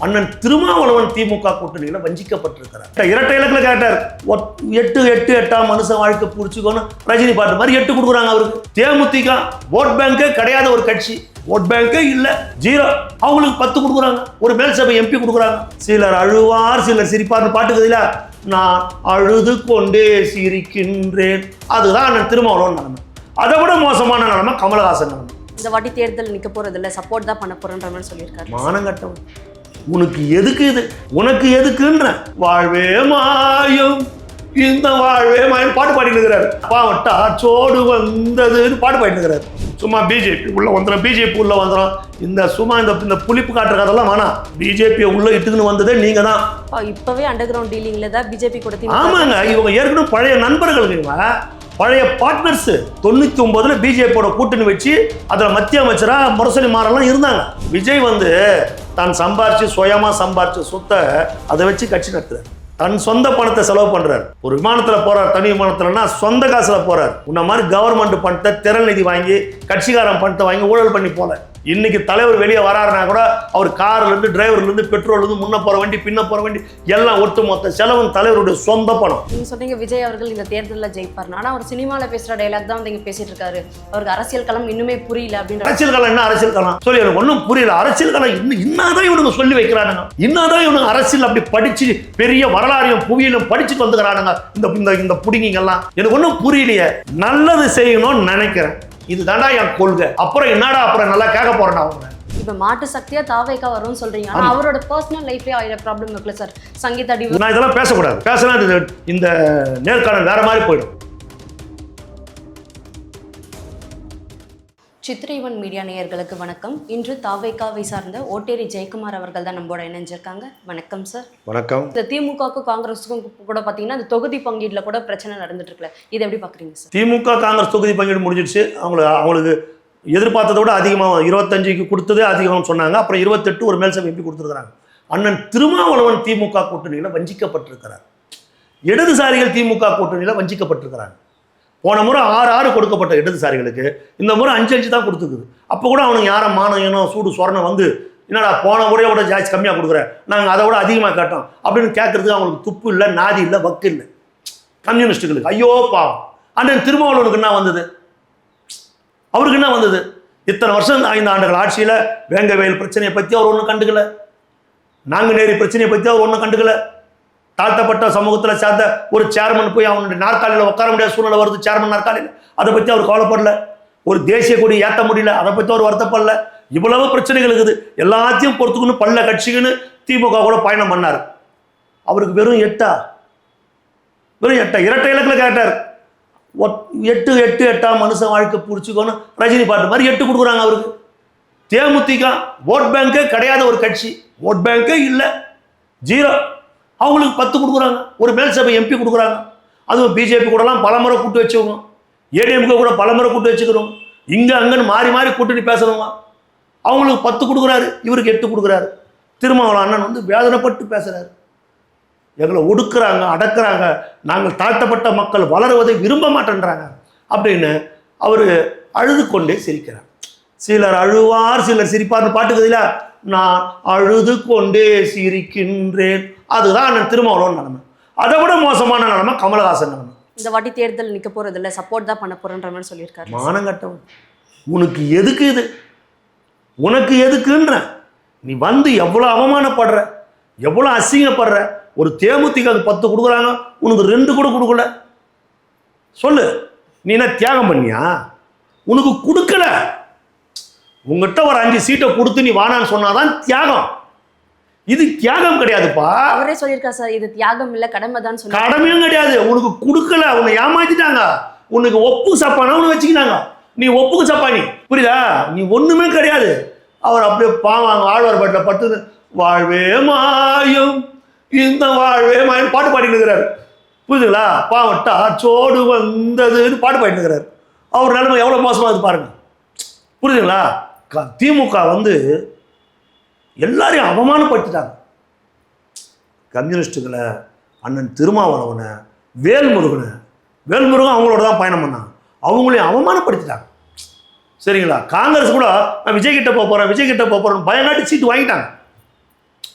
அண்ணன் திருமாவளவன் திமுக கூட்டணியில வஞ்சிக்கப்பட்டிருக்கிறார். இரட்டை இலக்கில் கேட்டார், 8 மனுஷன் வாழ்க்கை புடிச்சுக்கோன்னு ரஜினி பாட்டு மாதிரி 8 கொடுக்குறாங்க அவருக்கு. தேமுதிக ஓட் பேங்கே கிடையாத ஒரு கட்சி, ஓட் பேங்கே இல்ல, 0. அவங்களுக்கு 10 கொடுக்குறாங்க, ஒரு மேல் சபை எம்பி கொடுக்குறாங்க. சிலர் அழுவார் சிலர் சிரிப்பார்னு பாட்டுக்குதுல, நான் அழுது கொண்டே சிரிக்கின்றேன். அதுதான் அண்ணன் திருமாவளவன் நிலைமை. அதை விட மோசமான நிலைமை கமலஹாசன் நிலைமை. இந்த வாட்டி தேர்தல் நிக்க போறது இல்ல, சப்போர்ட் தான் பண்ண போறேன்ற மாதிரி சொல்லியிருக்காரு. மானங்கட்டம், உனக்கு எதுக்கு இது, உனக்கு எதுக்குன்ற வாழ்வே மாயும் இந்த வாழ்வே மாயும் பாட்டு பாடினுக்கிறாரு. பாவட்டா சோடு வந்ததுன்னு பாட்டு பாடினுக்கிறாரு. சும்மா பிஜேபி உள்ள வந்துடும், பிஜேபி உள்ள வந்துடும், இந்த சும்மா இந்த புளிப்பு காட்டுற கதெல்லாம் வேணாம். பிஜேபியை உள்ள இட்டுக்குன்னு வந்ததே நீங்க தான். இப்பவே அண்டர் கிரவுண்ட் டீலிங்ல தான் பிஜேபி கூட. ஆமாங்க, இவங்க ஏற்கனவே பழைய நண்பர்கள், இவங்க பழைய பார்ட்னர்ஸ். 99ல் பிஜேபியோட கூட்டணி வச்சு அதில் மத்திய அமைச்சரா முரசொலி மாறெல்லாம் இருந்தாங்க. விஜய் தான் சம்பாரிச்சு சுயமா சம்பாரிச்சு சொத்தை அதை வச்சு கட்சி நடத்துறாரு. தன் சொந்த பணத்தை செலவு பண்றாரு. ஒரு விமானத்துல போறார், தனி விமானத்துலன்னா சொந்த காசுல போறார். உன்ன மாதிரி கவர்மெண்ட் பணத்தை திறன் நிதி வாங்கி கட்சிக்காரன் பணத்தை வாங்கி ஊழல் பண்ணி போல. இன்னைக்கு தலைவர் வெளியே வராருனா கூட அவர் கார்ல இருந்து டிரைவர்ல இருந்து பெட்ரோல் இருந்து முன்ன போற வண்டி பின்ன போற வண்டி எல்லாம் ஒட்டு மொத்த செலவும் தலைவருடைய சொந்த பணம். நீங்க சொன்னீங்க விஜய் அவர்கள் இந்த தேர்தலில் ஜெயிப்பார். ஆனா அவர் சினிமால பேசுற டைலாக் தான் இங்க பேசிட்டு இருக்காரு. அவருக்கு அரசியல் களம் இன்னுமே புரியல அப்படின்ற. அரசியல் களம் என்ன அரசியல் களம் சொல்லி எனக்கு ஒன்றும் புரியல. அரசியல் களம் இன்னாதான் இவனுங்க சொல்லி வைக்கிறானுங்க. இன்னாதான் இவனுங்க அரசியல் அப்படி படிச்சு பெரிய வரலாறையும் புவியிலும் படிச்சுட்டு வந்துக்கிறானுங்க. இந்த புடிங்கெல்லாம் எனக்கு ஒன்றும் புரியலையே. நல்லது செய்யணும்னு நினைக்கிறேன், இதுதான்டா என் கொள்கை. அப்புறம் என்னடா அப்புறம் நல்லா கேட்க போறேன் அவங்க. இப்ப மாட்டு சக்தியா தாவேக்கா வரும்னு சொல்றீங்க. ஆனா அவரோட பர்சனல் லைஃப்லயே ஆயிர ப்ராப்ளம் இருக்குல்ல சார். சங்கீதா டிவோர்ஸ், நான் இதெல்லாம் பேசக்கூடாது. பேசினா இந்த நேர்காணல் வேற மாதிரி போயிடும். சித்திரைவன் மீடியா நேயர்களுக்கு வணக்கம். இன்று தாவேக்காவை சார்ந்த ஓட்டேரி ஜெயக்குமார் அவர்கள் தான் நம்மளோட இணைஞ்சிருக்காங்க. வணக்கம் சார். வணக்கம். இந்த திமுகவுக்கும் காங்கிரஸுக்கும் கூட பாத்தீங்கன்னா இந்த தொகுதி பங்கீடுல கூட பிரச்சனை நடந்துட்டு இருக்குல்ல, இதை எப்படி பாக்குறீங்க சார்? திமுக காங்கிரஸ் தொகுதி பங்கீடு முடிஞ்சிடுச்சு. அவங்களுக்கு எதிர்பார்த்ததை விட அதிகமாக 25க்கு கொடுத்ததே அதிகம்னு சொன்னாங்க. அப்புறம் 28 ஒரு மேல் சபை எம்பி கொடுத்துருக்காங்க. அண்ணன் திருமாவளவன் திமுக கூட்டணியில வஞ்சிக்கப்பட்டிருக்கிறார். இடதுசாரிகள் திமுக கூட்டணியில வஞ்சிக்கப்பட்டிருக்கிறாங்க. போன முறை 6 கொடுக்கப்பட்ட இடதுசாரிகளுக்கு இந்த முறை 5 தான் கொடுத்துருக்குது. அப்போ கூட அவனுக்கு யாரும் மானயனோ சூடு சொரணம் வந்து என்னடா போன முறையை விட ஜாஸ்தி கம்மியாக கொடுக்குறேன், நாங்கள் அதை விட அதிகமாக கேட்டோம் அப்படின்னு கேட்கறதுக்கு அவங்களுக்கு துப்பு இல்லை, நாதி இல்லை, வக்கு இல்லை. கம்யூனிஸ்டுகளுக்கு ஐயோ பாவம். அண்ணன் திருமாவளவனுக்கு என்ன வந்தது? அவருக்கு என்ன வந்தது? இத்தனை வருஷம் 5 ஆண்டுகள் ஆட்சியில் வேங்கவேல் பிரச்சனையை பற்றி அவர் ஒன்றும் கண்டுக்கல, நாங்குநேரி பிரச்சனையை பற்றி அவர் ஒன்றும் கண்டுக்கல. தாழ்த்தப்பட்ட சமூகத்தில் சேர்ந்த ஒரு சேர்மன் போய் அவனுடைய நாற்காலியில் உட்கார முடியாத சூழ்நிலை வருது, சேர்மன் நாற்காலியில், அதை பற்றி அவர் கவலைப்படல. ஒரு தேசிய கொடி ஏற்ற முடியல, அதை பற்றி அவர் வருத்தப்படல. இவ்வளவு பிரச்சனைகள் இருக்குது, எல்லாத்தையும் பொறுத்துக்கணும் பல்ல கட்சிக்குன்னு திமுக கூட பயணம் பண்ணார். அவருக்கு வெறும் 8 இரட்டை இலக்கில் கேட்டார், 8 மனுஷன் வாழ்க்கை புடிச்சுக்கோன்னு ரஜினி பாட்டு மாதிரி 8 கொடுக்குறாங்க அவருக்கு. தேமுதிக ஓட் பேங்கே கிடையாத ஒரு கட்சி, ஓட் பேங்கே இல்லை, 0. அவங்களுக்கு 10 கொடுக்குறாங்க, ஒரு மேல் சபை எம்பி கொடுக்குறாங்க. அதுவும் பிஜேபி கூடலாம் பலமுறை கூட்டு வச்சுக்கோங்க, ஏடிஎம்கே கூட பலமுறை கூட்டு வச்சுக்கிறோம், இங்கே அங்கன்னு மாறி மாறி கூட்டணி பேசுகிறவங்க. அவங்களுக்கு 10 கொடுக்குறாரு, இவருக்கு 8 கொடுக்குறாரு. திருமாவளவன் அண்ணன் வேதனைப்பட்டு பேசுகிறாரு. எங்களை ஒடுக்குறாங்க, அடக்குறாங்க, நாங்கள் தாழ்த்தப்பட்ட மக்கள் வளருவதை விரும்ப மாட்டேன்றாங்க அப்படின்னு அவர் அழுது கொண்டே சிரிக்கிறார். சிலர் அழுவார் சிலர் சிரிப்பார்னு பாட்டுக்குதுல, நான் அழுது கொண்டே சிரிக்கின்றேன். அதுதான் அண்ணன் திருமாவளவன் நிலைமை. அதை விட மோசமான நிலைமை கமலஹாசன் நிலைமை. இந்த வாட்டி தேர்தல் நிக்க போறது இல்ல, சப்போர்ட் தான் பண்ண போறேன்ற மாதிரி சொல்லியிருக்காரு. மானங்கட்டம், உனக்கு எதுக்கு இது, உனக்கு எதுக்குன்ற. நீ எவ்வளோ அவமானப்படுற, எவ்வளோ அசிங்கப்படுற. ஒரு தேமுதிக 10 கொடுக்குறாங்க, உனக்கு 2 கூட கொடுக்கல. சொல்லு, நீ என்ன தியாகம் பண்ணியா? உனக்கு கொடுக்கல. உங்ககிட்ட ஒரு 5 சீட்டை கொடுத்து நீ வானான்னு சொன்னாதான் தியாகம். இது தியாகம் கிடையாதுப்பா. அவரே சொல்லியிருக்காரு சார், இது தியாகம் இல்ல கடமை தான் சொன்னாங்க. கடமையும் கிடையாது, உனக்கு கொடுக்கல, உன்னை ஏமாத்திட்டாங்க. உனக்கு ஒப்பு சப்பானா உனக்கு வச்சுக்கினாங்க. நீ ஒப்புக்கு சப்பானி, புரியுதா? நீ ஒண்ணுமே கிடையாது. அவர் அப்படியே பாவாங்க ஆழ்வார்பேட்டில் பட்டு வாழ்வே மாயும் இந்த வாழ்வே மாயும் பாட்டு பாடிட்டு இருக்கிறாரு. புரியுதுங்களா? பாவட்டா சோடு வந்ததுன்னு பாட்டு பாடிட்டு இருக்கிறாரு. அவர் நிலைமை எவ்வளோ மோசமாக இருக்கு பாருங்க. புரியுதுங்களா? திமுக எல்லாரையும் அவமானப்படுத்திட்டாங்க. கம்யூனிஸ்டுகளை, அண்ணன் திருமாவளவனை, வேல்முருகன் அவங்களோட தான் பயணம் பண்ணாங்க. அவங்களையும் அவமானப்படுத்திட்டாங்க. சரிங்களா? காங்கிரஸ் கூட நான் விஜய் கிட்ட போகிறேன் பயங்காட்டி சீட்டு வாங்கிட்டாங்க.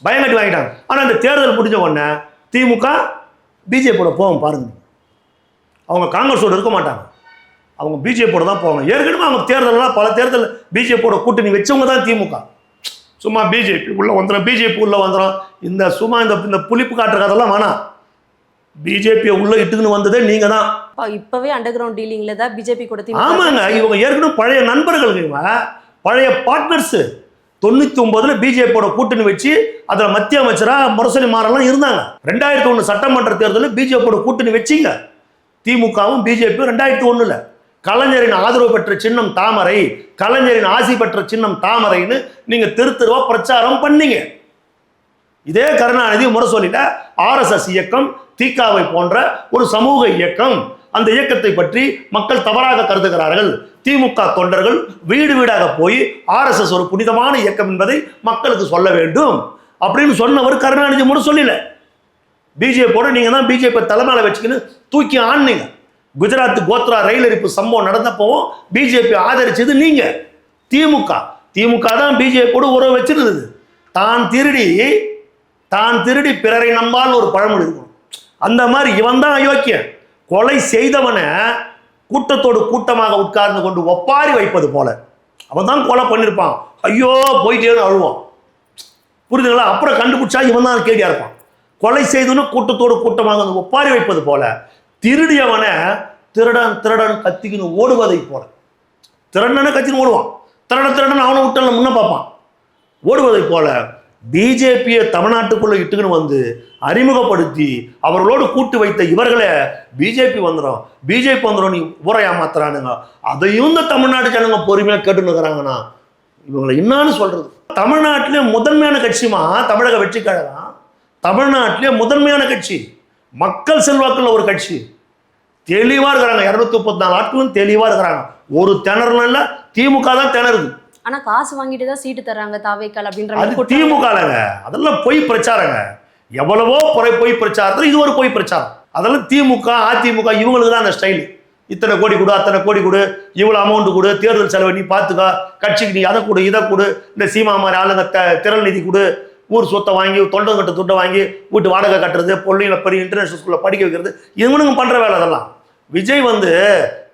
பயங்கட்டி வாங்கிட்டாங்க. ஆனால் இந்த தேர்தல் முடிஞ்ச உடனே திமுக பிஜேபியோட போவோம் பாருங்க. அவங்க காங்கிரஸோடு இருக்க மாட்டாங்க, அவங்க பிஜேபியோட தான் போவாங்க. ஏற்கனவே அவங்க தேர்தலாம் பல தேர்தல் பிஜேபியோட கூட்டணி வச்சவங்க தான் திமுக. சும்மா பிஜேபி உள்ளே வந்துடும், பிஜேபி உள்ளே வந்துடும், இந்த சும்மா இந்த புளிப்பு காட்டுற கதெல்லாம் வேணாம். பிஜேபியை உள்ளே இட்டுக்குன்னு வந்ததே நீங்கள் தான். இப்போவே அண்டர் கிரவுண்ட் டீலிங்கில் தான் பிஜேபி கூட. ஆமாங்க, இவங்க ஏற்கனவே பழைய நண்பர்கள், இவங்க பழைய பார்ட்னர்ஸு. 99 பிஜேபியோட கூட்டணி வச்சு அதில் மத்திய அமைச்சராக முரசொலி மாறெல்லாம் இருந்தாங்க. 2001 சட்டமன்ற தேர்தலில் பிஜேபியோட கூட்டணி வச்சிங்க. திமுகவும் பிஜேபியும் 2001 கலைஞரின் ஆதரவு பெற்ற சின்னம் தாமரை, கலைஞரின் ஆசி பெற்ற சின்னம் தாமரைன்னு நீங்க தெருவா பிரச்சாரம் பண்ணீங்க. இதே கருணாநிதி முரசொலியில ஆர்எஸ்எஸ் இயக்கம், தீகாவை போன்ற ஒரு சமூக இயக்கம், அந்த இயக்கத்தை பற்றி மக்கள் தவறாக கருதுகிறார்கள். திமுக தொண்டர்கள் வீடு வீடாக போய் ஆர்எஸ்எஸ் ஒரு புனிதமான இயக்கம் என்பதை மக்களுக்கு சொல்ல வேண்டும் அப்படின்னு சொன்னவர் கருணாநிதி முரசொலியில. பிஜேபியோட நீங்க தான் பிஜேபி தலைமையில வச்சுக்கின்னு தூக்கி ஆனீங்க. குஜராத் கோத்ரா ரயில் எரிப்பு சம்பவம் நடந்தப்பவும் பிஜேபி ஆதரிச்சது நீங்க. திமுக தான் பிஜேபியோட உறவு வச்சிருந்தது. தான் திருடி பிறரை நம்பால் ஒரு பழமொழி இருக்கும். அந்த மாதிரி இவன் தான் அயோக்கியன். கொலை செய்தவனை கூட்டத்தோடு கூட்டமாக உட்கார்ந்து கொண்டு ஒப்பாரி வைப்பது போல அவன் தான் கொலை பண்ணியிருப்பான். ஐயோ போயிட்டேன்னு அழுவான், புரியுதுங்களா? அப்புறம் கண்டுபிடிச்சா இவன் தான் கேடியா இருப்பான். கொலை செய்தவனு கூட்டத்தோடு கூட்டமாக ஒப்பாரி வைப்பது போல திருடியவனை திருடன் கத்திக்கின்னு ஓடுவதை போல, திருடனை கத்தின்னு ஓடுவான், திருடன் அவனை விட்டல முன்ன பார்ப்பான், ஓடுவதை போல பிஜேபியை தமிழ்நாட்டுக்குள்ள இட்டுக்குன்னு வந்து அறிமுகப்படுத்தி அவர்களோடு கூட்டு வைத்த இவர்களே பிஜேபி வந்துடும் நீ ஊரை ஏமாத்துறானுங்க. அதையும் இந்த தமிழ்நாட்டு ஜனங்க பொறுமையாக கேட்டுன்னு இருக்கிறாங்கன்னா இவங்களை என்னன்னு சொல்றது? தமிழ்நாட்டிலே முதன்மையான கட்சிமா தமிழக வெற்றி கழகம். தமிழ்நாட்டிலே முதன்மையான கட்சி, மக்கள் செல்வாக்குள்ள ஒரு கட்சி. தெளிவா இருக்கிறாங்க, 234 ஆட்களும் தெளிவா இருக்கிறாங்க. ஒரு திணறல, திமுக தான் திணறுது. ஆனா காசு வாங்கிட்டு தான் சீட்டு தர்றாங்க தாவேக்கால் அப்படின்ற. அது திமுகலங்க, அதெல்லாம் பொய் பிரச்சாரங்க. எவ்வளவோ பொய் பிரச்சாரத்தில் இது ஒரு பொய் பிரச்சாரம். அதெல்லாம் திமுக அதிமுக இவங்களுக்கு தான் அந்த ஸ்டைல். இத்தனை கோடி கொடு, அத்தனை கோடி கொடு, இவ்வளோ அமௌண்ட் கொடு, தேர்தல் செலவை நீ பார்த்துக்கா, கட்சிக்கு நீ அதை கொடு இதை கொடு, இந்த சீமா மாதிரி ஆளுங்க திரள் நிதி கொடு, ஊர் சொத்தை வாங்கி தொண்டங்கிட்ட துட்டை வாங்கி வீட்டு வாடகை கட்டுறது, பொள்ளையில் பெரிய இன்டர்நேஷனல் ஸ்கூலில் படிக்க வைக்கிறது, இவனுங்க பண்ணுற வேலை அதெல்லாம். விஜய் வந்து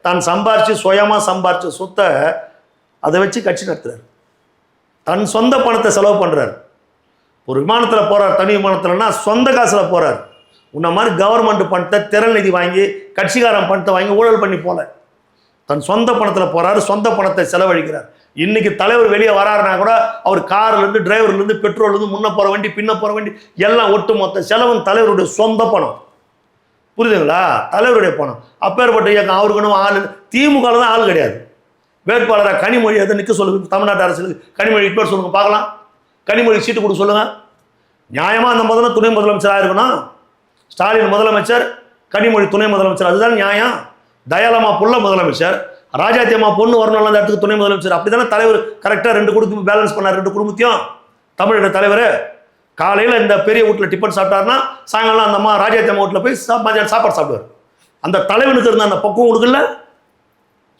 தான் சம்பாரித்து சுயமாக சம்பாரித்து சொத்தை அதை வச்சு கட்சி நடத்துறாரு. தன் சொந்த பணத்தை செலவு பண்ணுறாரு. ஒரு விமானத்தில் போகிறார், தனி விமானத்தில்னா சொந்த காசில் போகிறார். உன்ன மாதிரி கவர்மெண்ட் பணத்தை திரள் நிதி வாங்கி கட்சிக்காரன் பணத்தை வாங்கி ஊழல் பண்ணி போல தன் சொந்த பணத்தில் போகிறாரு, சொந்த பணத்தை செலவழிக்கிறார். இன்னைக்கு தலைவர் வெளியே வராருனா கூட அவர் கார்லேருந்து டிரைவர்லேருந்து பெட்ரோல்லேருந்து முன்ன போகிற வண்டி பின்ன போகிற வண்டி எல்லாம் ஒட்டு மொத்த செலவும் தலைவருடைய சொந்த பணம். புரியுதுங்களா? தலைவருடைய பணம். அப்பேற்பட்ட இயக்கம் அவருக்குன்னு ஆள் திமுக தான் ஆள் கிடையாது. வேட்பாளராக கனிமொழி எதை நிற்க சொல்லுங்க, தமிழ்நாட்டு அரசுக்கு கனிமொழி பேர் சொல்லுங்க பார்க்கலாம். கனிமொழி சீட்டு கொடுக்க சொல்லுங்க. நியாயமாக அந்த முதல்ல துணை முதலமைச்சராக இருக்கணும். ஸ்டாலின் முதலமைச்சர், கனிமொழி துணை முதலமைச்சர், அதுதான் நியாயம். தயாளம்மா புள்ள முதலமைச்சர், ராஜாத்தி அம்மா பொண்ணு வரணும் அந்த இடத்துக்கு துணை முதலமைச்சர். அப்படி தானே தலைவர் கரெக்டாக 2 குடும்பம் பேலன்ஸ் பண்ணார். 2 குடும்பத்தையும் தமிழக தலைவர் காலையில் இந்த பெரிய வீட்டில் டிஃபன் சாப்பிட்டாருன்னா சாயங்காலம் அந்த அம்மா ராஜாத்தி அம்மா வீட்டில் போய் மதியானம் சாப்பாடு சாப்பிடுவார். அந்த தலைவனுக்கு இருந்த அந்த பக்குவம் கொடுக்கல.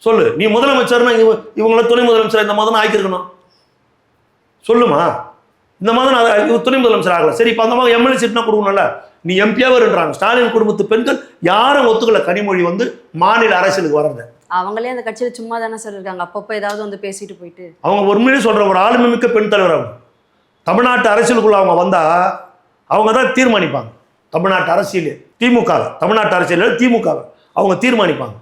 சொல்லு, நீ முதலமைச்சர்னா இவங்கள துணை முதலமைச்சர் இந்த மாதிரி ஆக்கியிருக்கணும். சொல்லுமா, இந்த மாதிரி துணை முதலமைச்சர் ஆகல. சரி, இப்போ அந்த மாதிரி எம்எல்ஏ சீட்னா கொடுக்கணும்ல. நீ எம்பியாவே இருன்றாங்க. ஸ்டாலின் குடும்பத்து பெண்கள் யாரும் ஒத்துக்கல கனிமொழி வந்து மாநில அரசியலுக்கு வர்றது. அவங்களே அந்த கட்சியில சும்மா தானே சார் இருக்காங்க, அப்பப்போ ஏதாவது வந்து பேசிட்டு போயிட்டு. அவங்க உண்மையிலே சொல்ற ஒரு ஆளுமை மிக்க பெண் தலைவர். அவங்க தமிழ்நாட்டு அரசியலுக்குள்ள அவங்க வந்தா அவங்க தான் தீர்மானிப்பாங்க. தமிழ்நாட்டு அரசியல் திமுக, தமிழ்நாட்டு அரசியல் திமுக அவங்க தீர்மானிப்பாங்க.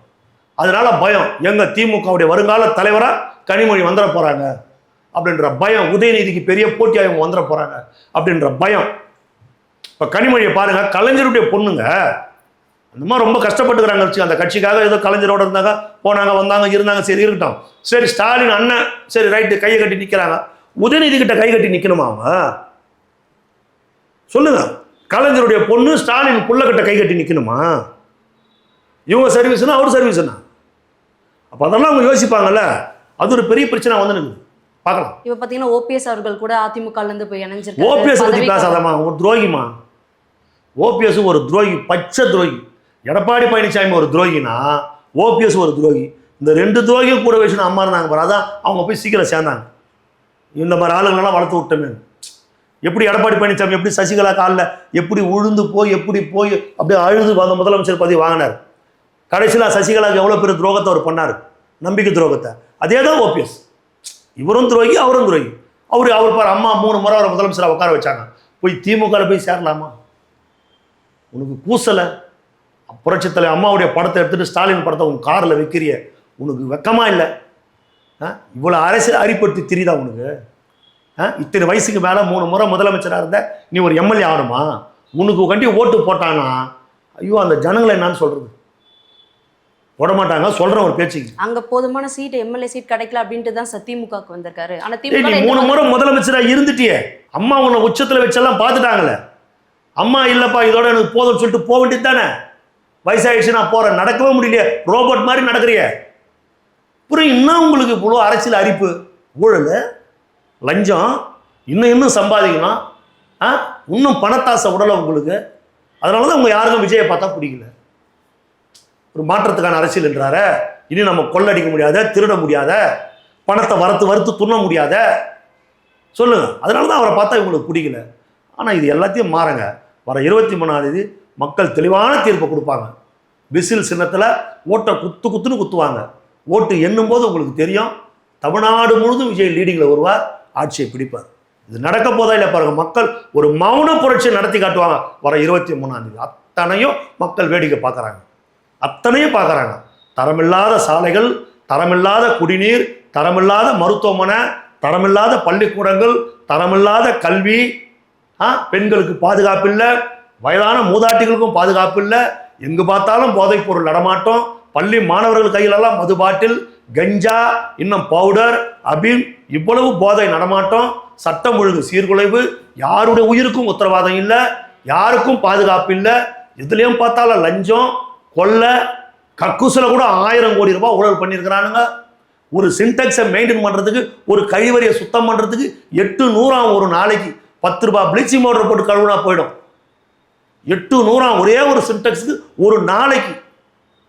அதனால பயம், எங்க திமுகவுடைய வருங்கால தலைவரா கனிமொழி வந்துட போறாங்க அப்படின்ற பயம், உதயநிதிக்கு பெரிய போட்டியாக இவங்க வந்துட போறாங்க அப்படின்ற பயம். இப்ப கனிமொழியை பாருங்க, கலைஞருடைய பொண்ணுங்க அந்த மாதிரி ரொம்ப கஷ்டப்பட்டுக்கிறாங்க. அந்த கட்சிக்காக ஏதோ கலைஞரோட இருந்தாங்க, போனாங்க வந்தாங்க இருந்தாங்க, சரி இருக்கட்டும். சரி, ஸ்டாலின் அண்ணன் சரி ரைட்டு கையை கட்டி நிற்கிறாங்க. உதயநிதி கிட்ட கை கட்டி நிற்கணுமா அவங்க? சொல்லுங்க. கலைஞருடைய பொண்ணு ஸ்டாலின் புள்ள கிட்ட கை கட்டி நிற்கணுமா? இவங்க சர்வீஸ்னா அவர் சர்வீஸ்னா? அப்போ அதெல்லாம் அவங்க யோசிப்பாங்கல்ல. அது ஒரு பெரிய பிரச்சனை வந்து நிற்குது. பார்க்கலாம். இப்போ பார்த்தீங்கன்னா ஓபிஎஸ் அவர்கள் கூட அதிமுகலேருந்து போய் இணைஞ்சிருக்காரு. ஓபிஎஸ் பற்றி பேசாதம்மா, ஒரு துரோகிமா. ஓபிஎஸ் ஒரு துரோகி, பச்சை துரோகி. எடப்பாடி பழனிசாமி ஒரு துரோகினா ஓபிஎஸ் ஒரு துரோகி. இந்த 2 துரோகியும் கூட வச்சுன்னு அம்மா இருந்தாங்க பாரு, அதான் அவங்க போய் சீக்கிரம் சேர்ந்தாங்க. இந்த மாதிரி ஆளுங்களெல்லாம் வளர்த்து விட்டோமே. எப்படி எடப்பாடி பழனிசாமி எப்படி சசிகலா காலில் எப்படி உழுந்து போய் எப்படி போய் அப்படியே அழுது அந்த முதலமைச்சர் பதவி வாங்கினார். கடைசியில் சசிகலாவுக்கு எவ்வளோ பெரிய துரோகத்தை அவர் பண்ணார், நம்பிக்கை துரோகத்தை. அதே தான் ஓபிஎஸ். இவரும் துரோகி அவரும் துரோகி. அவர் பாரு அம்மா 3 முறை அவரை முதலமைச்சராக உட்கார வச்சாங்க. போய் திமுகவில் போய் சேரலாமா? உனக்கு கூசலை? புரட்சித் தலைவர் அம்மாவுடைய படத்தை எடுத்துகிட்டு ஸ்டாலின் படத்தை உன் காரில் வைக்கிறிய, உனக்கு வெக்கமா இல்லை? இவ்வளோ அரசியல் அரிப்படுத்தி தெரியுதா உனக்கு? இத்தனை வயசுக்கு மேலே 3 முறை முதலமைச்சராக இருந்த நீ ஒரு எம்எல்ஏ ஆகணுமா? உனக்கு கண்டி ஓட்டு போட்டானா ஐயோ அந்த ஜனங்களை என்னன்னு சொல்கிறது? போட மாட்டாங்க. சொல்கிறேன் ஒரு பேச்சுக்கு. அங்கே போதுமான சீட் எம்எல்ஏ சீட் கிடைக்கல அப்படின்ட்டு தான் திமுகவுக்கு வந்திருக்காரு. ஆனால் நீ 3 முறை முதலமைச்சராக இருந்துட்டியே, அம்மா உன்னை உச்சத்தில் வச்செல்லாம் பார்த்துட்டாங்களே. அம்மா இல்லைப்பா இதோட எனக்கு போதும்னு சொல்லிட்டு போக வேண்டியது தானே. வயசாகிடுச்சு நான் போகிறேன், நடக்கவே முடியலையே, ரோபோட் மாதிரி நடக்கிறிய. அப்புறம் இன்னும் உங்களுக்கு இவ்வளோ அரசியல் அரிப்பு, ஊழல், லஞ்சம், இன்னும் சம்பாதிக்கணும், இன்னும் பணத்தாசை உடலை உங்களுக்கு. அதனால தான் உங்கள் யாருக்கும் விஜயை பார்த்தா பிடிக்கல. ஒரு மாற்றத்துக்கான அரசியல் என்றார, இனி நம்ம கொள்ளடிக்க முடியாத, திருட முடியாத, பணத்தை வறுத்து துண்ண முடியாத சொல்லுங்க. அதனால தான் அவரை பார்த்தா இவங்களுக்கு பிடிக்கல. ஆனால் இது எல்லாத்தையும் மாறுங்க. வர 23ஆம் தேதி மக்கள் தெளிவான தீர்ப்பை கொடுப்பாங்க. விசில் சின்னத்தில் ஓட்டை குத்துன்னு குத்துவாங்க. ஓட்டு எண்ணும் போது உங்களுக்கு தெரியும், தமிழ்நாடு முழுதும் விஜய் லீடிங்கில் வருவார், ஆட்சியை பிடிப்பார். இது நடக்க போதா இல்லை பாருங்க. மக்கள் ஒரு மௌன புரட்சியை நடத்தி காட்டுவாங்க வர 23ஆம் தேதி. அத்தனையும் மக்கள் வேடிக்கை பார்க்குறாங்க, அத்தனையும் பார்க்குறாங்க. தரமில்லாத சாலைகள், தரமில்லாத குடிநீர், தரமில்லாத மருத்துவமனை, தரமில்லாத பள்ளிக்கூடங்கள், தரமில்லாத கல்வி, பெண்களுக்கு பாதுகாப்பு இல்லை, வயதான மூதாட்டிகளுக்கும் பாதுகாப்பு இல்லை, எங்கு பார்த்தாலும் போதைப் பொருள் நடமாட்டம், பள்ளி மாணவர்கள் கையிலெல்லாம் மது பாட்டில், கஞ்சா, இன்னும் பவுடர், அபீன், இவ்வளவு போதை நடமாட்டம், சட்டம் ஒழுங்கு சீர்குலைவு, யாருடைய உயிருக்கும் உத்தரவாதம் இல்லை, யாருக்கும் பாதுகாப்பு இல்லை, எதுலேயும் பார்த்தாலும் லஞ்சம், கொள்ளை, கக்கூசில் கூட 1000 கோடி ரூபாய் ஊழல் பண்ணியிருக்கிறானுங்க. ஒரு சின்டெக்ஸை மெயின்டைன் பண்ணுறதுக்கு, ஒரு கழிவறையை சுத்தம் பண்ணுறதுக்கு 800 ஒரு நாளைக்கு 10 ரூபாய் ப்ளீச்சிங் பவுடர் போட்டு கழுவுனா போயிடும். 800 ஒரே ஒரு சின்டெக்ஸுக்கு ஒரு நாளைக்கு.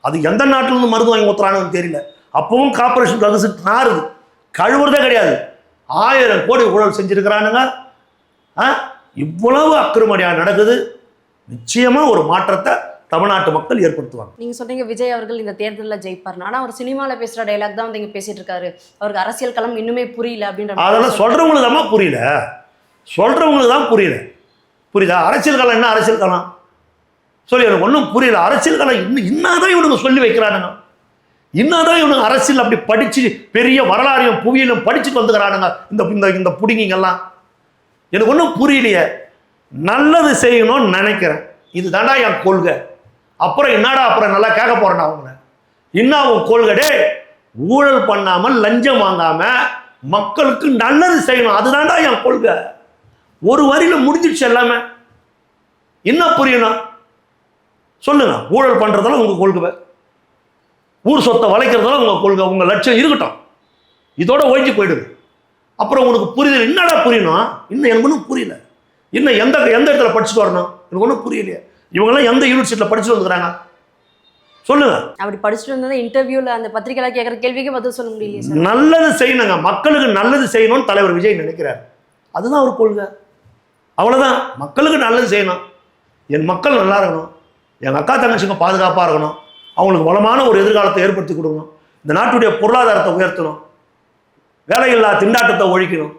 அது எந்த நாட்டிலிருந்து மருந்து வாங்கி ஊற்றுறானுன்னு தெரியல. அப்பவும் கார்பரேஷன் ட்ரக்ஸ் நாறுது, கழுவுறதே கிடையாது. 1000 கோடி ஊழல் செஞ்சுருக்கிறானுங்க. இவ்வளவு அக்கிரமடியாக நடக்குது. நிச்சயமாக ஒரு மாற்றத்தை தமிழ்நாட்டு மக்கள் ஏற்படுத்துவாங்க. நீங்க சொன்னீங்க விஜய் அவர்கள் இந்த தேர்தலில் ஜெயிப்பார். ஆனா அவர் சினிமாவில் பேசுற டைலாக் தான் இங்க பேசிட்டு இருக்காரு. அவருக்கு அரசியல் களம் இன்னுமே புரியல அப்படின்ற. அதெல்லாம் சொல்றவங்களுக்கு தான் புரியல, சொல்றவங்களுக்கு தான் புரியல. புரியுதா? அரசியல் களம் என்ன அரசியல் களம் சொல்லி எனக்கு ஒன்றும் புரியல. அரசியல் களம் இன்னாதான் இவனுக்கு சொல்லி வைக்கிறானுங்க. இன்னாதான் இவனுக்கு அரசியல் அப்படி படிச்சு பெரிய வரலாறையும் புவியிலும் படிச்சுட்டு வந்துக்கிறானுங்க. இந்த புடிங்கெல்லாம் எனக்கு ஒன்றும் புரியலையே. நல்லது செய்யணும்னு நினைக்கிறேன், இதுதான்டா என் கொள்கை. அப்புறம் என்னடா அப்புறம் நல்லா கேட்க போறேன்டா அவங்கள. இன்னும் அவன் கொள்கை ஊழல் பண்ணாமல் லஞ்சம் வாங்காம மக்களுக்கு நல்லது செய்யணும், அதுதான்டா என் கொள்கை. ஒரு வரியில முடிஞ்சிடுச்சு எல்லாமே. என்ன புரியணும் சொல்லுங்க. ஊழல் பண்றதால உங்க கொள்கை, ஊர் சொத்தை வளைக்கிறதால உங்க கொள்கை, உங்க லட்சியம் இருக்கட்டும், இதோட ஒழிஞ்சு போயிடுது. அப்புறம் உனக்கு புரியுது, என்னடா புரியணும்? இன்னும் எனக்கு ஒன்றும் புரியல. இன்னும் எந்த இடத்துல படிச்சுட்டு வரணும் எனக்கு ஒன்றும் புரியலையே. இவங்கெல்லாம் எந்த யூனிவர்சிட்டியில் படிச்சுட்டு வந்துக்கிறாங்க சொல்லுங்க. அப்படி படிச்சுட்டு வந்தா இன்டர்வியூல அந்த பத்திரிகையில கேட்குற கேள்விக்கு பதில் சொல்ல முடியலையே. நல்லது செய்யணுங்க, மக்களுக்கு நல்லது செய்யணும்னு தலைவர் விஜய் நினைக்கிறார். அதுதான் அவர் கொள்கை. அவ்வளோதான். மக்களுக்கு நல்லது செய்யணும், என் மக்கள் நல்லா இருக்கணும், எங்கள் அக்கா தங்கச்சிங்க பாதுகாப்பாக இருக்கணும், அவங்களுக்கு வளமான ஒரு எதிர்காலத்தை ஏற்படுத்தி கொடுக்கணும், இந்த நாட்டுடைய பொருளாதாரத்தை உயர்த்தணும், வேலையில்லா திண்டாட்டத்தை ஒழிக்கணும்.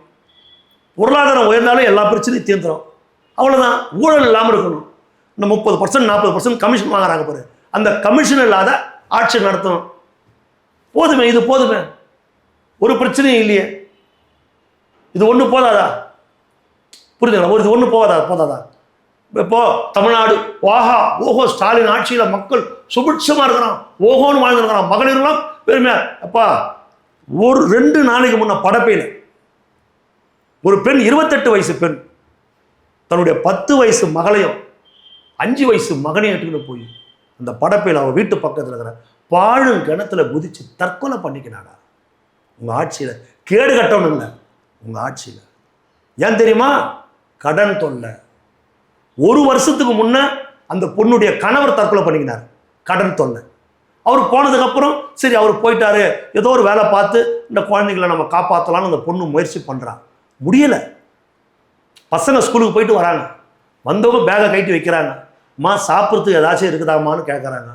பொருளாதாரம் உயர்ந்தாலும் எல்லா பிரச்சனையும் தீர்ந்துடும். அவ்வளோதான். ஊழல் இல்லாமல் இருக்கணும். இந்த 30% 40% கமிஷன் வாங்குறாங்க பாரு, அந்த கமிஷன் இல்லாத ஆட்சி நடத்தணும். போதுமே, இது போதுமே, ஒரு பிரச்சனையும் இல்லையே. இது ஒன்று போதாதா? புரியுதுங்களா? இது ஒன்று போதாதா? இப்போ தமிழ்நாடு ஓஹா ஓஹோ ஸ்டாலின் ஆட்சியில் மக்கள் சுபிட்சமாக இருக்கிறான், ஓஹோன்னு வாழ்ந்துருக்கிறான். மகளிர்லாம் பெருமையா. அப்பா ஒரு 2 நாளைக்கு முன்ன படப்பையில் ஒரு பெண், 28 வயசு பெண், தன்னுடைய 10 வயசு மகளையும் 5 வயசு மகனையும் எடுத்துக்கிட்டு போய் அந்த படப்பையில் அவள் வீட்டு பக்கத்தில் இருக்கிற பாழும் கிணத்துல குதிச்சு தற்கொலை பண்ணிக்கினாடா. உங்கள் ஆட்சியில் கேடு கட்டணும் இல்லை, உங்கள் ஆட்சியில். ஏன் தெரியுமா? கடன் தொல்லை. 1 வருஷத்துக்கு முன்ன அந்த பொண்ணுடைய கணவர் தற்கொலை பண்ணிக்கினார், கடன் தொல்லை. அவர் போனதுக்கப்புறம் சரி அவர் போயிட்டாரு, ஏதோ ஒரு வேலை பார்த்து இந்த குழந்தைங்களை நம்ம காப்பாற்றலான்னு அந்த பொண்ணு முயற்சி பண்ணுறான், முடியலை. பசங்க ஸ்கூலுக்கு போயிட்டு வராங்க, வந்தவங்க பேகை கட்டி வைக்கிறாங்க. அம்மா சாப்பிட்றதுக்கு ஏதாச்சும் இருக்குதாம்மான்னு கேட்குறாங்க.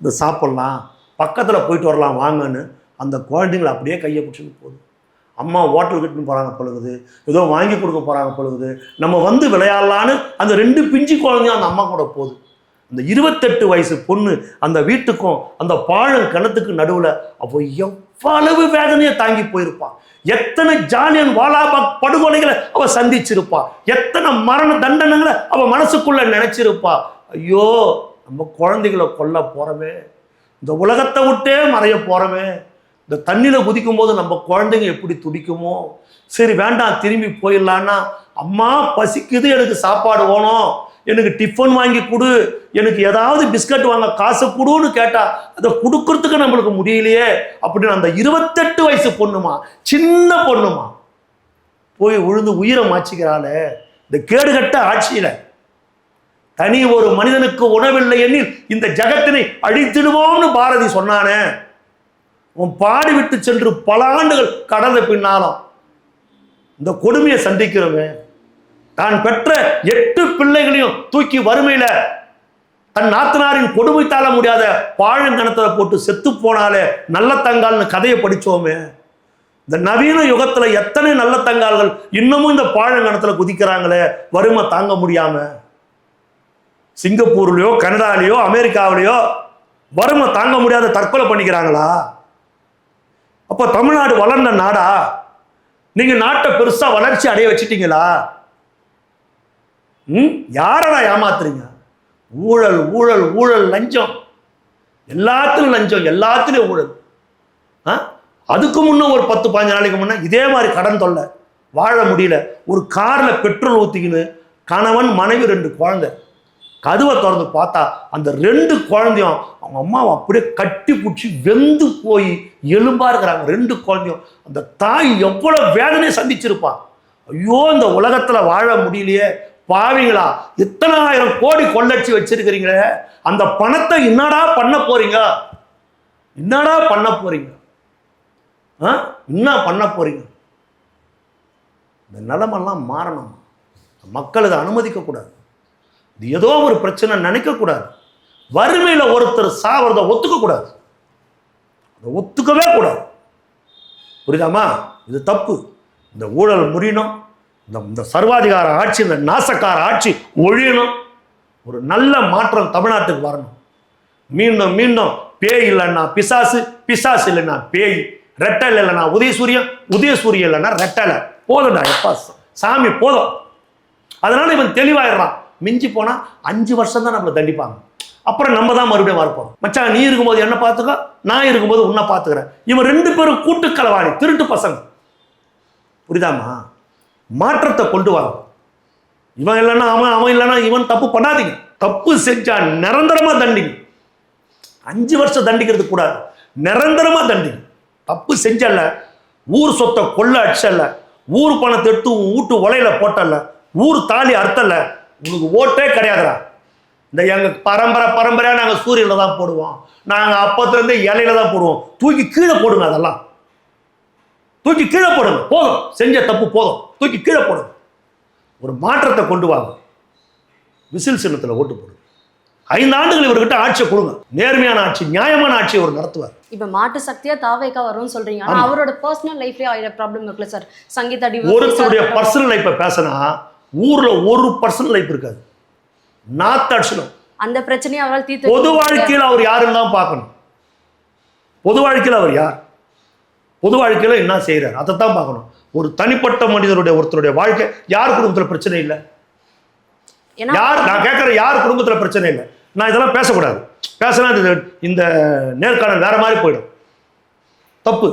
இந்த சாப்பிட்லாம், பக்கத்தில் போயிட்டு வரலாம் வாங்கன்னு அந்த குழந்தைங்களை அப்படியே கையை பிடிச்சின்னு போகுது. அம்மா ஹோட்டல் கட்டுன்னு போகிறாங்க பொழுது, ஏதோ வாங்கி கொடுக்க போகிறாங்க பொழுது, நம்ம வந்து விளையாடலான்னு அந்த 2 பிஞ்சு குழந்தையும் அந்த அம்மா கூட போகுது. அந்த 28 வயசு பொண்ணு அந்த வீட்டுக்கும் அந்த பாழம் கிணத்துக்கு நடுவில் அப்போ எவ்வளவு வேதனையை தாங்கி போயிருப்பான். எத்தனை ஜாலியன் வாலாபாக் படுகொலைகளை அவ சந்திச்சிருப்பா, எத்தனை மரண தண்டனைகளை அவ மனசுக்குள்ள நினைச்சிருப்பா. ஐயோ, நம்ம குழந்தைகளை கொல்ல போறோமே, இந்த உலகத்தை விட்டே மறைய போறோமே, இந்த தண்ணியில் குதிக்கும் போது நம்ம குழந்தைங்க எப்படி துடிக்குமோ. சரி வேண்டாம், திரும்பி போயிடலான்னா, அம்மா பசிக்குது, எனக்கு சாப்பாடு வேணும், எனக்கு டிஃபன் வாங்கி கொடு, எனக்கு ஏதாவது பிஸ்கட் வாங்க காசு கொடுன்னு கேட்டா அதை கொடுக்கறதுக்கு நம்மளுக்கு முடியலையே அப்படின்னு அந்த 28 வயசு பொண்ணுமா, சின்ன பொண்ணுமா போய் உழுந்து உயிரை மாச்சிக்கிறாளே. இந்த கேடுகட்ட ஆட்சியில தனி ஒரு மனிதனுக்கு உணவில்லை எனில் இந்த ஜகத்தினை அழித்திடுவோம்னு பாரதி சொன்னானே. உன் பாடி விட்டு சென்று பல ஆண்டுகள் கடந்த பின்னாலும் இந்த கொடுமையை சந்திக்கிறோமே. தான் பெற்ற 8 பிள்ளைகளையும் தூக்கி வறுமையில தன் நாத்தனாரின் கொடுமை தாழ முடியாத பாழங்கணத்துல போட்டு செத்து போனாலே நல்ல தங்கால்னு கதையை படிச்சோமே. இந்த நவீன யுகத்துல எத்தனை நல்ல தங்கால்கள் இன்னமும் இந்த பாழங்கணத்துல குதிக்கிறாங்களே வறுமை தாங்க முடியாம. சிங்கப்பூர்லயோ கனடாலேயோ அமெரிக்காவிலேயோ வறுமை தாங்க முடியாத தற்கொலை பண்ணிக்கிறாங்களா? அப்ப தமிழ்நாடு வளர்ந்த நாடா? நீங்க நாட்டை பெருசா வளர்ச்சி அடைய வச்சிட்டீங்களா? யாரடா ஏமாத்துறீங்க? ஊழல் ஊழல் ஊழல், லஞ்சம், எல்லாத்திலும் லஞ்சம், எல்லாத்திலும் ஊழல். அதுக்கு முன்ன ஒரு 10-15 நாளைக்கு முன்ன இதே மாதிரி கடன் தொல்லை, வாழ முடியல. ஒரு கார்ல பெட்ரோல் ஊத்திக்கின்னு கணவன் மனைவி 2 குழந்தை, கதவை திறந்து பார்த்தா அந்த 2 குழந்தையும் அவங்க அம்மாவை அப்படியே கட்டி பிடிச்சி வெந்து போய் எலும்பா இருக்கிறாங்க 2 குழந்தையும். அந்த தாய் எவ்வளவு வேதனையை சந்திச்சிருப்பா. ஐயோ, இந்த உலகத்துல வாழ முடியலையே பாவீங்களா, எத்தனை ஆயிரம் கோடி கொள்ளடிச்சு வச்சிருக்கிறீங்களே, அந்த பணத்தை என்னடா பண்ண போறீங்க? என்னடா பண்ண போறீங்க? என்ன பண்ண போறீங்க? இந்த நிலைமெல்லாம் மாறணும். மக்கள் இதை அனுமதிக்க கூடாது. இது ஏதோ ஒரு பிரச்சனை நினைக்க கூடாது. வறுமையில ஒருத்தர் சாவறதை ஒத்துக்க கூடாது, அதை ஒத்துக்கவே கூடாது. புரியுதாமா? இது தப்பு. இந்த ஊழல் முறியணும், இந்த சர்வாதிகார ஆட்சி, இந்த நாசக்கார ஆட்சி ஒழியணும். ஒரு நல்ல மாற்றம் தமிழ்நாட்டுக்கு வரணும். மீண்டும் மீண்டும் பேய் இல்லைன்னா பிசாசு, பிசாசு இல்லைன்னா பேய், ரெட்டல் இல்லைன்னா உதயசூரியன், உதயசூரியன் இல்லைன்னா ரெட்டலை. போதும்டா எப்பா சாமி, போதும். அதனால இவன் தெளிவாயிடுறான். மிஞ்சி போனா 5 வருஷம் தான் நம்மளை தண்டிப்பாங்க. அப்புறம் நம்ம தான் மறுபடியும் வரப்போம். மச்சான், நீ இருக்கும்போது என்ன பார்த்துக்க, நான் இருக்கும்போது உன்னை பார்த்துக்கிறேன். இவன் 2 பேரும் கூட்டுக்களவாணி, திருட்டு பசங்க. புரியுதாமா? மாற்றத்தை கொண்டு வாங்க. இவன் இல்லைன்னா அவன், அவன் இல்லைன்னா இவன் தப்பு பண்ணாதீங்க. தப்பு செஞ்சா நிரந்தரமா தண்டிங்க. 5 வருஷம் தண்டிக்கிறது கூடாது, நிரந்தரமா தண்டிங்க. தப்பு செஞ்சல, ஊர் சொத்தை கொள்ள அடிச்சல, ஊர் பணத்தை எடுத்து வீட்டு உலையில போட்டல, ஊர் தாலி அறுத்தல, உனக்கு ஓட்டே கிடையாதுடா. இந்த எங்க பரம்பரையா நாங்க சூரியன்ல தான் போடுவோம், நாங்க அப்பத்துல இருந்து இலையில தான் போடுவோம். தூக்கி கீழே போடுங்க, அதெல்லாம் தூக்கி கீழே போடுங்க. போதும், செஞ்ச தப்பு போதும், தூக்கி கீழே போடுங்க. ஒரு மாற்றத்தை கொண்டு வாங்க. விசில் சின்னத்தில் ஓட்டு போடுங்க. 5 ஆண்டுகள் இவர்கிட்ட ஆட்சியை கொடுங்க. நேர்மையான ஆட்சி, நியாயமான ஆட்சியை அவர் நடத்துவார். இப்ப மாட்டு சக்தியா தாவேக்கா வரும்னு சொல்றீங்க. ஆனா அவரோட பர்சனல் லைஃப்லயே ஆயிர ப்ராப்ளம் இருக்குல்ல சார்? சங்கீதா ஒருத்தருடைய பர்சனல் லைஃப்பை பேசினா ஊர்ல ஒரு பர்சனல் லைஃப் இருக்காது. நாத்தடிச்சிடும். அந்த பிரச்சனையை அவரால் தீர்த்து பொது வாழ்க்கையில் அவர் யாருன்னு தான் பார்க்கணும். பொது வாழ்க்கையில் அவர் யார், பொது வாழ்க்கையில் என்ன செய்யறாரு, அதை தான் பார்க்கணும். ஒரு தனிப்பட்ட மனிதருடைய ஒருத்தருடைய வாழ்க்கை, யார் குடும்பத்தில் பிரச்சனை இல்லை, யார் நான் கேட்குறேன், யார் குடும்பத்தில் பிரச்சனை இல்லை. நான் இதெல்லாம் பேசக்கூடாது. பேசினா இந்த நேர்காணல் வேற மாதிரி போயிடும். தப்பு.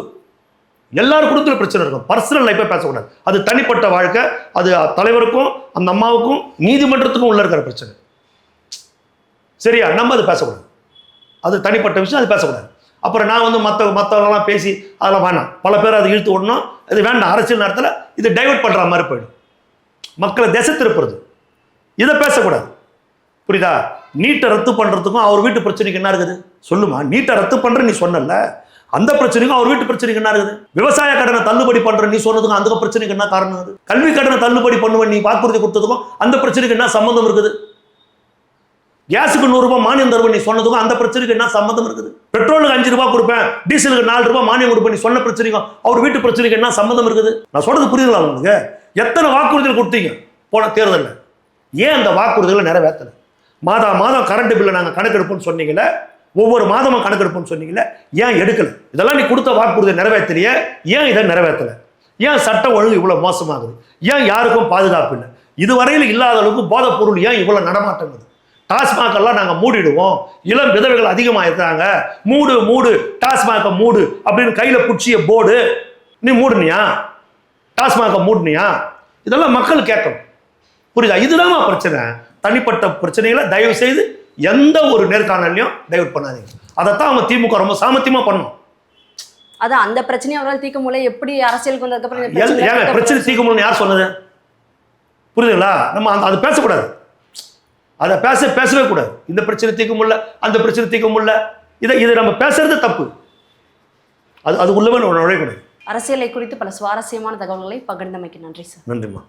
எல்லாரும் குடும்பத்தில் பிரச்சனை இருக்கும். பர்சனல் லைஃபை பேசக்கூடாது. அது தனிப்பட்ட வாழ்க்கை, அது தலைவருக்கும் அந்த அம்மாவுக்கும் நீதிமன்றத்துக்கும் உள்ள இருக்கிற பிரச்சனை. சரியா? நம்ம அது பேசக்கூடாது. அது தனிப்பட்ட விஷயம், அது பேசக்கூடாது. அப்புறம் நான் வந்து மற்றவங்களாம் பேசி அதெல்லாம் வேணாம். பல பேர் அதை இழுத்து விடணும். இது வேண்டாம். அரசியல் நேரத்தில் இது டைவெர்ட் பண்ணுற மாதிரி போயிடும். மக்களை திசை திருப்புறது. இதை பேசக்கூடாது. புரியுதா? நீட்டை ரத்து பண்ணுறதுக்கும் அவர் வீட்டு பிரச்சனைக்கு என்ன இருக்குது சொல்லுமா? நீட்டை ரத்து பண்ணுற நீ சொன்னல, அந்த பிரச்சனைக்கும் அவர் வீட்டு பிரச்சனைக்கு என்ன இருக்குது? விவசாய கடனை தள்ளுபடி பண்ற நீ சொன்னதுக்கும் அந்த பிரச்சனைக்கு என்ன காரணம்? அது கல்வி கடனை தள்ளுபடி பண்ணுவேன் நீ வாக்குறுதி கொடுத்ததுக்கும் அந்த பிரச்சனைக்கு என்ன சம்பந்தம் இருக்குது? கேஸுக்கு 100 ரூபாய் மானியம் தருவேன் நீ சொன்னதுக்கும் அந்த பிரச்சனைக்கு என்ன சம்பந்தம் இருக்குது? பெட்ரோலுக்கு 5 ரூபாய் கொடுப்பேன், டீசலுக்கு 4 ரூபாய் மானியம் கொடுப்பேன் நீ சொன்ன பிரச்சனைக்கும் அவர் வீட்டு பிரச்சனைக்கு என்ன சம்பந்தம் இருக்குது? நான் சொல்றது புரியுதுங்களா உங்களுக்கு? எத்தனை வாக்குறுதிகள் கொடுத்தீங்க போன தேர்தலில்? ஏன் அந்த வாக்குறுதிகளை நிறைவேற்றல? மாதம் கரண்ட் பில்லை நாங்கள் கணக்கெடுப்போம்னு சொன்னீங்களே, ஒவ்வொரு மாதமும் கணக்கெடுப்போம்னு சொன்னீங்களே, ஏன் எடுக்கல? இதெல்லாம் நீ கொடுத்த வாக்குறுதியை நிறைவேற்றலையே, ஏன் இதை நிறைவேற்றல? ஏன் சட்டம் ஒழுங்கு இவ்வளவு மோசமாகுது? ஏன் யாருக்கும் பாதுகாப்பு இல்லை? இதுவரையில் இல்லாத அளவுக்கு போதைப் பொருள் ஏன் இவ்வளவு நடமாட்டங்குது? டாஸ்மாக் எல்லாம் நாங்கள் மூடிடுவோம், இளம் விதவைகள் அதிகமாக இருக்காங்க, மூடு டாஸ்மாக மூடு அப்படின்னு கையில் பிடிச்சிய போர்டு நீ மூடுனியா? டாஸ்மாக மூடுனியா? இதெல்லாம் மக்கள் கேட்கணும். புரியுதா? இதுதான் பிரச்சனை. தனிப்பட்ட பிரச்சனைகளை தயவு செய்து எந்த ஒரு நேர்காணலையும் டைவர்ட் பண்ணாதீங்க. அதைத்தான் அவங்க திமுக ரொம்ப சாமர்த்தியமா பண்ணும். அதான் அந்த பிரச்சனையை அவரால் தீர்க்க முடியல. எப்படி அரசியலுக்கு வந்ததுக்கப்புறம் பிரச்சனை தீர்க்க முடியல யார் சொன்னது? புரியுதுங்களா? நம்ம அது பேசக்கூடாது, அதை பேசவே கூடாது. இந்த பிரச்சனை தீர்க்க முடியல, அந்த பிரச்சனை தீர்க்க முடியல, இதை நம்ம பேசுறது தப்பு. அது உள்ளவே நுழையக்கூடாது. அரசியலை குறித்து பல சுவாரஸ்யமான தகவல்களை பகிர்ந்தமைக்கு நன்றி சார். நன்றிம்மா.